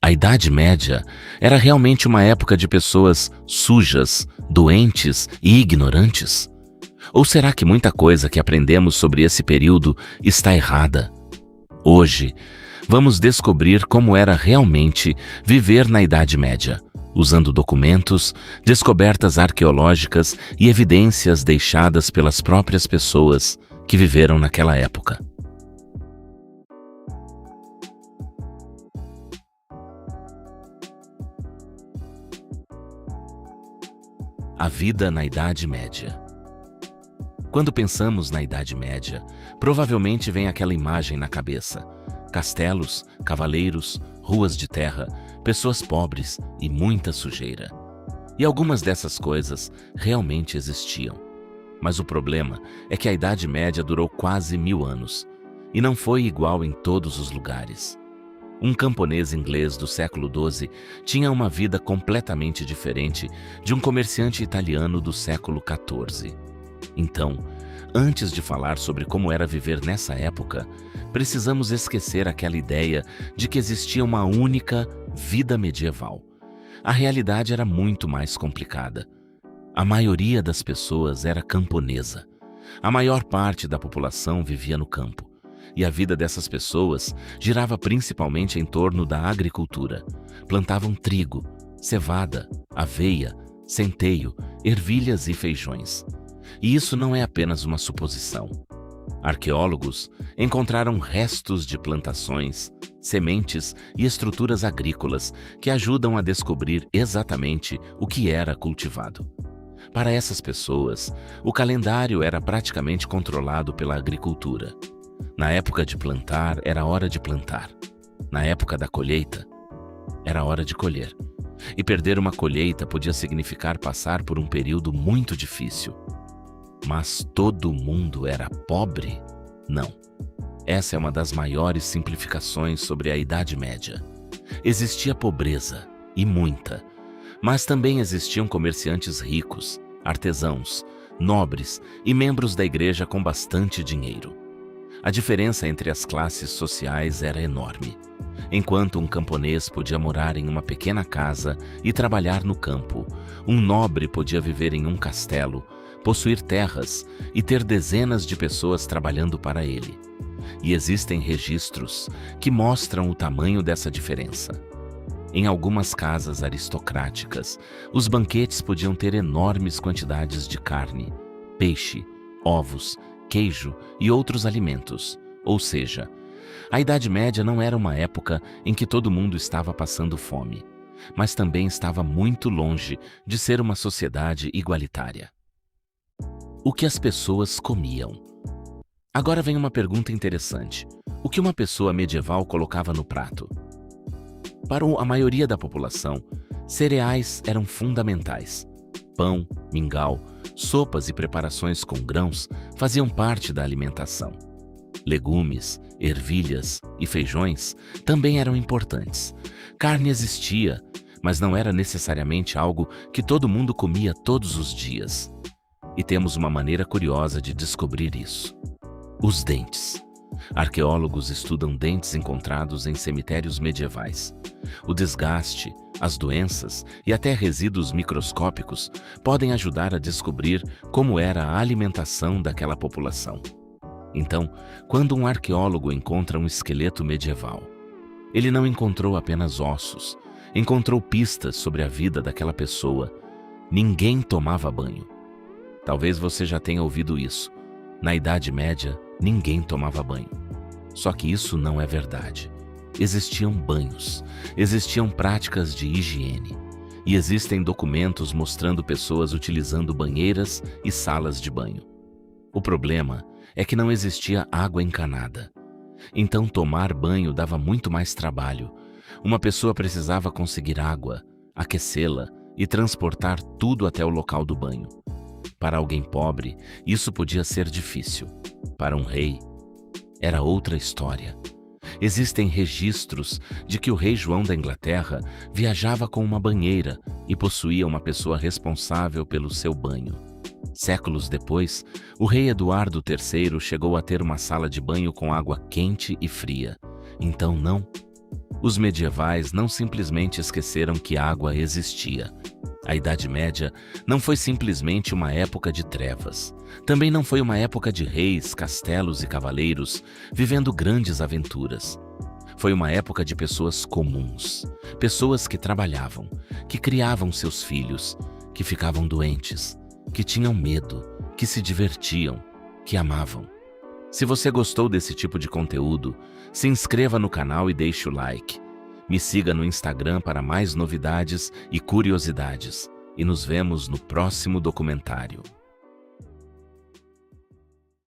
A Idade Média era realmente uma época de pessoas sujas, doentes e ignorantes? Ou será que muita coisa que aprendemos sobre esse período está errada? Hoje, vamos descobrir como era realmente viver na Idade Média, usando documentos, descobertas arqueológicas e evidências deixadas pelas próprias pessoas que viveram naquela época. A vida na Idade Média. Quando pensamos na Idade Média, provavelmente vem aquela imagem na cabeça: castelos, cavaleiros, ruas de terra, pessoas pobres e muita sujeira. E algumas dessas coisas realmente existiam. Mas o problema é que a Idade Média durou quase 1000 anos, e não foi igual em todos os lugares. Um camponês inglês do século XII tinha uma vida completamente diferente de um comerciante italiano do século XIV. Então, antes de falar sobre como era viver nessa época, precisamos esquecer aquela ideia de que existia uma única vida medieval. A realidade era muito mais complicada. A maioria das pessoas era camponesa. A maior parte da população vivia no campo. E a vida dessas pessoas girava principalmente em torno da agricultura. Plantavam trigo, cevada, aveia, centeio, ervilhas e feijões. E isso não é apenas uma suposição. Arqueólogos encontraram restos de plantações, sementes e estruturas agrícolas que ajudam a descobrir exatamente o que era cultivado. Para essas pessoas, o calendário era praticamente controlado pela agricultura. Na época de plantar, era hora de plantar. Na época da colheita, era hora de colher. E perder uma colheita podia significar passar por um período muito difícil. Mas todo mundo era pobre? Não. Essa é uma das maiores simplificações sobre a Idade Média. Existia pobreza, e muita. Mas também existiam comerciantes ricos, artesãos, nobres e membros da igreja com bastante dinheiro. A diferença entre as classes sociais era enorme. Enquanto um camponês podia morar em uma pequena casa e trabalhar no campo, um nobre podia viver em um castelo, possuir terras e ter dezenas de pessoas trabalhando para ele. E existem registros que mostram o tamanho dessa diferença. Em algumas casas aristocráticas, os banquetes podiam ter enormes quantidades de carne, peixe, ovos, queijo e outros alimentos. Ou seja, a Idade Média não era uma época em que todo mundo estava passando fome, mas também estava muito longe de ser uma sociedade igualitária. O que as pessoas comiam? Agora vem uma pergunta interessante. O que uma pessoa medieval colocava no prato? Para a maioria da população, cereais eram fundamentais. Pão, mingau, sopas e preparações com grãos faziam parte da alimentação. Legumes, ervilhas e feijões também eram importantes. Carne existia, mas não era necessariamente algo que todo mundo comia todos os dias. E temos uma maneira curiosa de descobrir isso: os dentes. Arqueólogos estudam dentes encontrados em cemitérios medievais. O desgaste, as doenças e até resíduos microscópicos podem ajudar a descobrir como era a alimentação daquela população. Então, quando um arqueólogo encontra um esqueleto medieval, ele não encontrou apenas ossos, encontrou pistas sobre a vida daquela pessoa. Ninguém tomava banho. Talvez você já tenha ouvido isso. Na Idade Média, ninguém tomava banho. Só que isso não é verdade. Existiam banhos, existiam práticas de higiene, e existem documentos mostrando pessoas utilizando banheiras e salas de banho. O problema é que não existia água encanada. Então tomar banho dava muito mais trabalho. Uma pessoa precisava conseguir água, aquecê-la e transportar tudo até o local do banho. Para alguém pobre, isso podia ser difícil. Para um rei, era outra história. Existem registros de que o rei João da Inglaterra viajava com uma banheira e possuía uma pessoa responsável pelo seu banho. Séculos depois, o rei Eduardo III chegou a ter uma sala de banho com água quente e fria. Então não. Os medievais não simplesmente esqueceram que água existia. A Idade Média não foi simplesmente uma época de trevas. Também não foi uma época de reis, castelos e cavaleiros vivendo grandes aventuras. Foi uma época de pessoas comuns, pessoas que trabalhavam, que criavam seus filhos, que ficavam doentes, que tinham medo, que se divertiam, que amavam. Se você gostou desse tipo de conteúdo, se inscreva no canal e deixe o like. Me siga no Instagram para mais novidades e curiosidades. E nos vemos no próximo documentário.